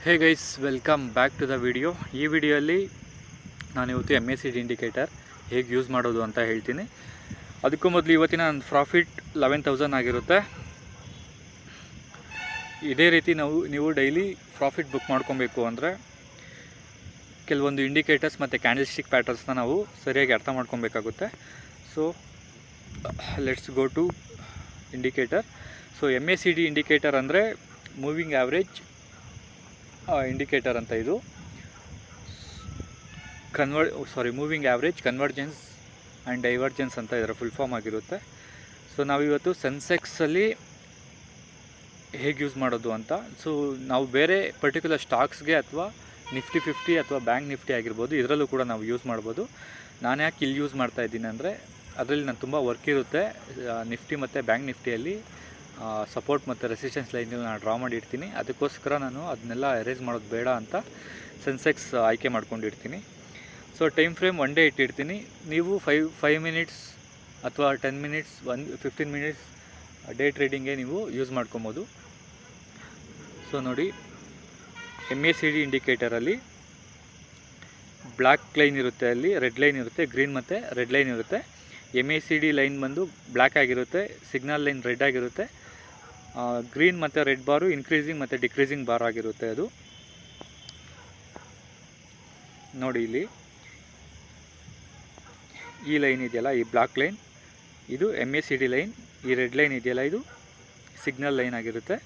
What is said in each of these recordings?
Hey guys, welcome back to the video. ಈ ವಿಡಿಯೋಲ್ಲಿ ನಾನು ಇವತ್ತು MACD ಇಂಡಿಕೇಟರ್ ಹೇಗೆ ಯೂಸ್ ಮಾಡೋದು ಅಂತ ಹೇಳ್ತೀನಿ. ಅದಕ್ಕೂ ಮೊದಲು ಇವತ್ತಿನ ನನ್ನ ಪ್ರಾಫಿಟ್ 11,000 ಆಗಿರುತ್ತೆ. ಇದೇ ರೀತಿ ನೀವು ಡೈಲಿ ಪ್ರಾಫಿಟ್ ಬುಕ್ ಮಾಡ್ಕೊಬೇಕು ಅಂದರೆ ಕೆಲವೊಂದು ಇಂಡಿಕೇಟರ್ಸ್ ಮತ್ತು ಕ್ಯಾಂಡಲ್ ಸ್ಟಿಕ್ ಪ್ಯಾಟರ್ನ್ಸ್ನ ನಾವು ಸರಿಯಾಗಿ ಅರ್ಥ ಮಾಡ್ಕೊಬೇಕಾಗುತ್ತೆ. So let's go to indicator. So MACD indicator ಅಂದರೆ ಮೂವಿಂಗ್ ಆ್ಯಾವ್ರೇಜ್ ಇಂಡಿಕೇಟರ್ ಅಂತ. ಇದು moving average convergence and divergence ಅಂತ ಇದರ ಫುಲ್ ಫಾರ್ಮ್ ಆಗಿರುತ್ತೆ. ಸೊ ನಾವಿವತ್ತು ಸೆನ್ಸೆಕ್ಸಲ್ಲಿ ಹೇಗೆ ಯೂಸ್ ಮಾಡೋದು ಅಂತ. ಸೊ ನಾವು ಬೇರೆ ಪರ್ಟಿಕ್ಯುಲರ್ ಸ್ಟಾಕ್ಸ್ಗೆ ಅಥವಾ ನಿಫ್ಟಿ 50 ಅಥವಾ ಬ್ಯಾಂಕ್ ನಿಫ್ಟಿ ಆಗಿರ್ಬೋದು, ಇದರಲ್ಲೂ ಕೂಡ ನಾವು ಯೂಸ್ ಮಾಡ್ಬೋದು. ನಾನು ಯಾಕೆ ಇಲ್ಲಿ ಯೂಸ್ ಮಾಡ್ತಾಯಿದ್ದೀನಿ ಅಂದರೆ ಅದರಲ್ಲಿ ನಾನು ತುಂಬ ವರ್ಕ್ ಇರುತ್ತೆ. ನಿಫ್ಟಿ ಮತ್ತು ಬ್ಯಾಂಕ್ ನಿಫ್ಟಿಯಲ್ಲಿ ಸಪೋರ್ಟ್ ಮತ್ತು ರೆಸಿಸ್ಟೆನ್ಸ್ ಲೈನಲ್ಲಿ ನಾನು ಡ್ರಾ ಮಾಡಿರ್ತೀನಿ. ಅದಕ್ಕೋಸ್ಕರ ನಾನು ಅದನ್ನೆಲ್ಲ ಎರೇಸ್ ಮಾಡೋದು ಬೇಡ ಅಂತ ಸೆನ್ಸೆಕ್ಸ್ ಆಯ್ಕೆ ಮಾಡ್ಕೊಂಡಿರ್ತೀನಿ. ಸೊ ಟೈಮ್ ಫ್ರೇಮ್ 1 ಡೇ ಇಟ್ಟಿರ್ತೀನಿ. ನೀವು 5 ಮಿನಿಟ್ಸ್ ಅಥವಾ 10 ಮಿನಿಟ್ಸ್ 15 ಮಿನಿಟ್ಸ್ ಡೇ ಟ್ರೇಡಿಂಗ್ಗೆ ನೀವು ಯೂಸ್ ಮಾಡ್ಕೊಬೋದು. ಸೊ ನೋಡಿ, MACD ಇಂಡಿಕೇಟರಲ್ಲಿ ಬ್ಲ್ಯಾಕ್ ಲೈನ್ ಇರುತ್ತೆ, ಅಲ್ಲಿ ರೆಡ್ ಲೈನ್ ಇರುತ್ತೆ, ಗ್ರೀನ್ ಮತ್ತು ರೆಡ್ ಲೈನ್ ಇರುತ್ತೆ. MACD ಲೈನ್ ಬಂದು ಬ್ಲ್ಯಾಕ್ ಆಗಿರುತ್ತೆ, ಸಿಗ್ನಲ್ ಲೈನ್ ರೆಡ್ ಆಗಿರುತ್ತೆ, ಗ್ರೀನ್ ಮತ್ತು ರೆಡ್ ಬಾರು ಇನ್ಕ್ರೀಸಿಂಗ್ ಮತ್ತು ಡಿಕ್ರೀಸಿಂಗ್ ಬಾರ್ ಆಗಿರುತ್ತೆ. ಅದು ನೋಡಿ, ಇಲ್ಲಿ ಈ ಲೈನ್ ಇದೆಯಲ್ಲ, ಈ ಬ್ಲ್ಯಾಕ್ ಲೈನ್ ಇದು MACD ಲೈನ್. ಈ ರೆಡ್ ಲೈನ್ ಇದೆಯಲ್ಲ, ಇದು ಸಿಗ್ನಲ್ ಲೈನ್ ಆಗಿರುತ್ತೆ.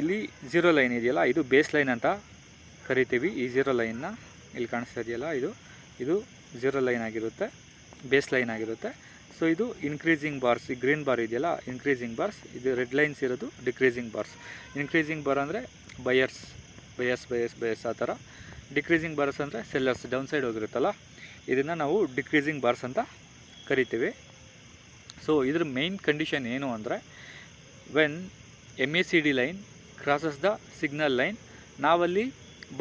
ಇಲ್ಲಿ 0 ಲೈನ್ ಇದೆಯಲ್ಲ, ಇದು ಬೇಸ್ ಲೈನ್ ಅಂತ ಕರಿತೀವಿ. ಈ 0 ಲೈನ್ನ ಇಲ್ಲಿ ಕಾಣಿಸ್ತಾ ಇದೆಯಲ್ಲ, ಇದು 0 ಲೈನ್ ಆಗಿರುತ್ತೆ, ಬೇಸ್ ಲೈನ್ ಆಗಿರುತ್ತೆ. ಸೊ ಇದು ಇನ್ಕ್ರೀಸಿಂಗ್ ಬಾರ್ಸ್. ಈ ಗ್ರೀನ್ ಬಾರ್ ಇದೆಯಲ್ಲ, ಇನ್ಕ್ರೀಸಿಂಗ್ ಬಾರ್ಸ್. ಇದು ರೆಡ್ ಲೈನ್ಸ್ ಇರೋದು ಡಿಕ್ರೀಸಿಂಗ್ ಬಾರ್ಸ್. ಇನ್ಕ್ರೀಸಿಂಗ್ ಬಾರ್ ಅಂದರೆ ಬಯರ್ಸ್ ಆ ಥರ. ಡಿಕ್ರೀಸಿಂಗ್ ಬಾರ್ಸ್ ಅಂದರೆ ಸೆಲ್ಲರ್ಸ್, ಡೌನ್ ಸೈಡ್ ಹೋಗಿರುತ್ತಲ್ಲ, ಇದನ್ನು ನಾವು ಡಿಕ್ರೀಸಿಂಗ್ ಬಾರ್ಸ್ ಅಂತ ಕರಿತೀವಿ. ಸೊ ಇದ್ರ ಮೇನ್ ಕಂಡೀಷನ್ ಏನು ಅಂದರೆ, when MACD line crosses the signal line, ನಾವಲ್ಲಿ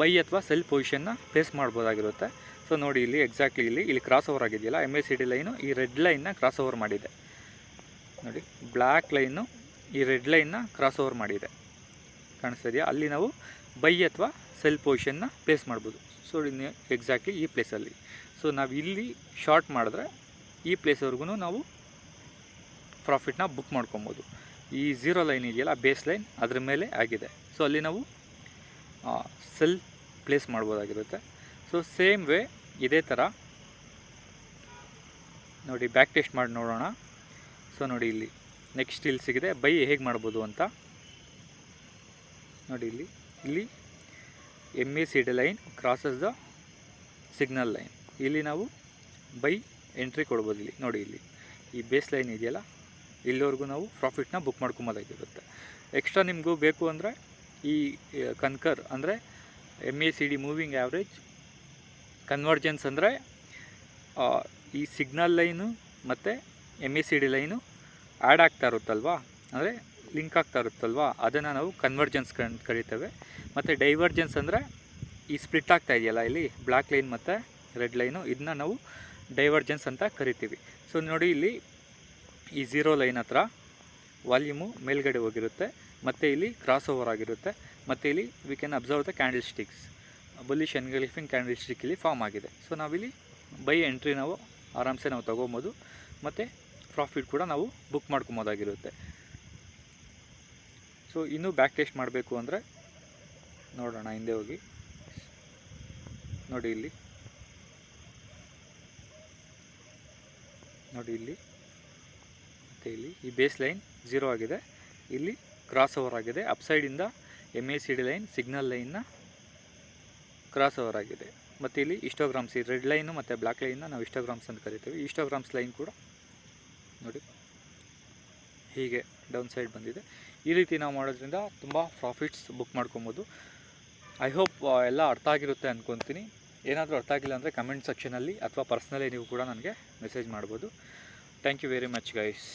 ಬೈ ಅಥವಾ ಸೆಲ್ ಪೊಸಿಷನ್ನ ಪ್ಲೇಸ್ ಮಾಡ್ಬೋದಾಗಿರುತ್ತೆ. ಸೊ ನೋಡಿ, ಇಲ್ಲಿ ಎಕ್ಸಾಕ್ಟ್ಲಿ ಇಲ್ಲಿ ಕ್ರಾಸ್ ಓವರ್ ಆಗಿದೆಯಲ್ಲ, MACD ಲೈನು ಈ ರೆಡ್ ಲೈನ್ನ ಕ್ರಾಸ್ ಓವರ್ ಮಾಡಿದೆ. ನೋಡಿ, ಬ್ಲ್ಯಾಕ್ ಲೈನು ಈ ರೆಡ್ ಲೈನ್ನ ಕ್ರಾಸ್ ಓವರ್ ಮಾಡಿದೆ, ಕಾಣಿಸ್ತಾ ಇದೆಯಾ? ಅಲ್ಲಿ ನಾವು ಬೈ ಅಥವಾ ಸೆಲ್ ಪೊಸಿಷನ್ನ ಪ್ಲೇಸ್ ಮಾಡ್ಬೋದು. ಸೊ ಎಕ್ಸಾಕ್ಟ್ಲಿ ಈ ಪ್ಲೇಸಲ್ಲಿ. ಸೊ ನಾವು ಇಲ್ಲಿ ಶಾರ್ಟ್ ಮಾಡಿದ್ರೆ ಈ ಪ್ಲೇಸ್ವರೆಗೂ ನಾವು ಪ್ರಾಫಿಟ್ನ ಬುಕ್ ಮಾಡ್ಕೊಬೋದು. ಈ 0 ಲೈನ್ ಇದೆಯಲ್ಲ, ಬೇಸ್ ಲೈನ್, ಅದ್ರ ಮೇಲೆ ಆಗಿದೆ. ಸೊ ಅಲ್ಲಿ ನಾವು ಸೆಲ್ ಪ್ಲೇಸ್ ಮಾಡ್ಬೋದಾಗಿರುತ್ತೆ. ಸೊ ಸೇಮ್ ವೇ ಇದೇ ಥರ ನೋಡಿ, ಬ್ಯಾಕ್ ಟೆಸ್ಟ್ ಮಾಡಿ ನೋಡೋಣ. ಸೊ ನೋಡಿ, ಇಲ್ಲಿ ನೆಕ್ಸ್ಟ್ ಇಲ್ಲಿ ಸಿಗಿದೆ ಬೈ ಹೇಗೆ ಮಾಡ್ಬೋದು ಅಂತ. ನೋಡಿ, ಇಲ್ಲಿ MACD line crosses the signal line, ಇಲ್ಲಿ ನಾವು ಬೈ ಎಂಟ್ರಿ ಕೊಡ್ಬೋದು. ಇಲ್ಲಿ ನೋಡಿ, ಇಲ್ಲಿ ಈ ಬೇಸ್ ಲೈನ್ ಇದೆಯಲ್ಲ, ಇಲ್ಲಿವರೆಗೂ ನಾವು ಪ್ರಾಫಿಟ್ನ ಬುಕ್ ಮಾಡ್ಕೊಬೋದಾಗಿರುತ್ತೆ. ಎಕ್ಸ್ಟ್ರಾ ನಿಮಗೂ ಬೇಕು ಅಂದರೆ ಈ ಕನ್ಕರ್ ಅಂದರೆ MACD ಮೂವಿಂಗ್ ಆ್ಯಾವ್ರೇಜ್ ಕನ್ವರ್ಜೆನ್ಸ್ ಅಂದರೆ ಈ ಸಿಗ್ನಲ್ ಲೈನು ಮತ್ತು MACD ಲೈನು ಆ್ಯಡ್ ಆಗ್ತಾ ಇರುತ್ತಲ್ವ, ಅಂದರೆ ಲಿಂಕ್ ಆಗ್ತಾ ಇರುತ್ತಲ್ವ, ಅದನ್ನು ನಾವು ಕನ್ವರ್ಜೆನ್ಸ್ ಕರಿತೇವೆ. ಮತ್ತು ಡೈವರ್ಜೆನ್ಸ್ ಅಂದರೆ ಈ ಸ್ಪ್ಲಿಟ್ ಆಗ್ತಾ ಇದೆಯಲ್ಲ, ಇಲ್ಲಿ ಬ್ಲ್ಯಾಕ್ ಲೈನ್ ಮತ್ತು ರೆಡ್ ಲೈನು, ಇದನ್ನ ನಾವು ಡೈವರ್ಜೆನ್ಸ್ ಅಂತ ಕರಿತೀವಿ. ಸೊ ನೋಡಿ, ಇಲ್ಲಿ ಈ 0 ಲೈನ್ ಹತ್ರ ವಾಲ್ಯೂಮು ಮೇಲ್ಗಡೆ ಹೋಗಿರುತ್ತೆ, ಮತ್ತು ಇಲ್ಲಿ ಕ್ರಾಸ್ ಓವರ್ ಆಗಿರುತ್ತೆ, ಮತ್ತು ಇಲ್ಲಿ we can observe the candle sticks, bullish engulfing candle stick ಇಲ್ಲಿ ಫಾರ್ಮ್ ಆಗಿದೆ. ಸೊ ನಾವಿಲ್ಲಿ ಬೈ ಎಂಟ್ರಿ ನಾವು ಆರಾಮ್ಸೆ ನಾವು ತೊಗೊಬೋದು, ಮತ್ತು ಪ್ರಾಫಿಟ್ ಕೂಡ ನಾವು ಬುಕ್ ಮಾಡ್ಕೊಬೋದಾಗಿರುತ್ತೆ. ಸೊ ಇನ್ನೂ ಬ್ಯಾಕ್ ಟೆಸ್ಟ್ ಮಾಡಬೇಕು ಅಂದರೆ ನೋಡೋಣ, ಹಿಂದೆ ಹೋಗಿ ನೋಡಿ, ಇಲ್ಲಿ ಮತ್ತು ಇಲ್ಲಿ ಈ ಬೇಸ್ ಲೈನ್ 0 ಆಗಿದೆ, ಇಲ್ಲಿ ಕ್ರಾಸ್ ಓವರ್ ಆಗಿದೆ, ಅಪ್ಸೈಡಿಂದ MACD ಲೈನ್ ಸಿಗ್ನಲ್ ಲೈನ್ನ ಕ್ರಾಸ್ ಓವರ್ ಆಗಿದೆ. ಮತ್ತು ಇಲ್ಲಿ ಹಿಸ್ಟೋಗ್ರಾಮ್ಸ್, ಈ ರೆಡ್ ಲೈನು ಮತ್ತು ಬ್ಲ್ಯಾಕ್ ಲೈನ್ನ ನಾವು ಹಿಸ್ಟೋಗ್ರಾಮ್ಸ್ ಅಂತ ಕರಿತೀವಿ. ಹಿಸ್ಟೋಗ್ರಾಮ್ಸ್ ಲೈನ್ ಕೂಡ ನೋಡಿ ಹೀಗೆ ಡೌನ್ ಸೈಡ್ ಬಂದಿದೆ. ಈ ರೀತಿ ನಾವು ಮಾಡೋದ್ರಿಂದ ತುಂಬ ಪ್ರಾಫಿಟ್ಸ್ ಬುಕ್ ಮಾಡ್ಕೊಬೋದು. ಐ ಹೋಪ್ ಎಲ್ಲ ಅರ್ಥ ಆಗಿರುತ್ತೆ ಅಂದ್ಕೊತೀನಿ. ಏನಾದರೂ ಅರ್ಥ ಆಗಿಲ್ಲ ಅಂದರೆ ಕಮೆಂಟ್ ಸೆಕ್ಷನಲ್ಲಿ ಅಥವಾ ಪರ್ಸ್ನಲಿ ನೀವು ಕೂಡ ನನಗೆ ಮೆಸೇಜ್ ಮಾಡ್ಬೋದು. Thank you very much guys.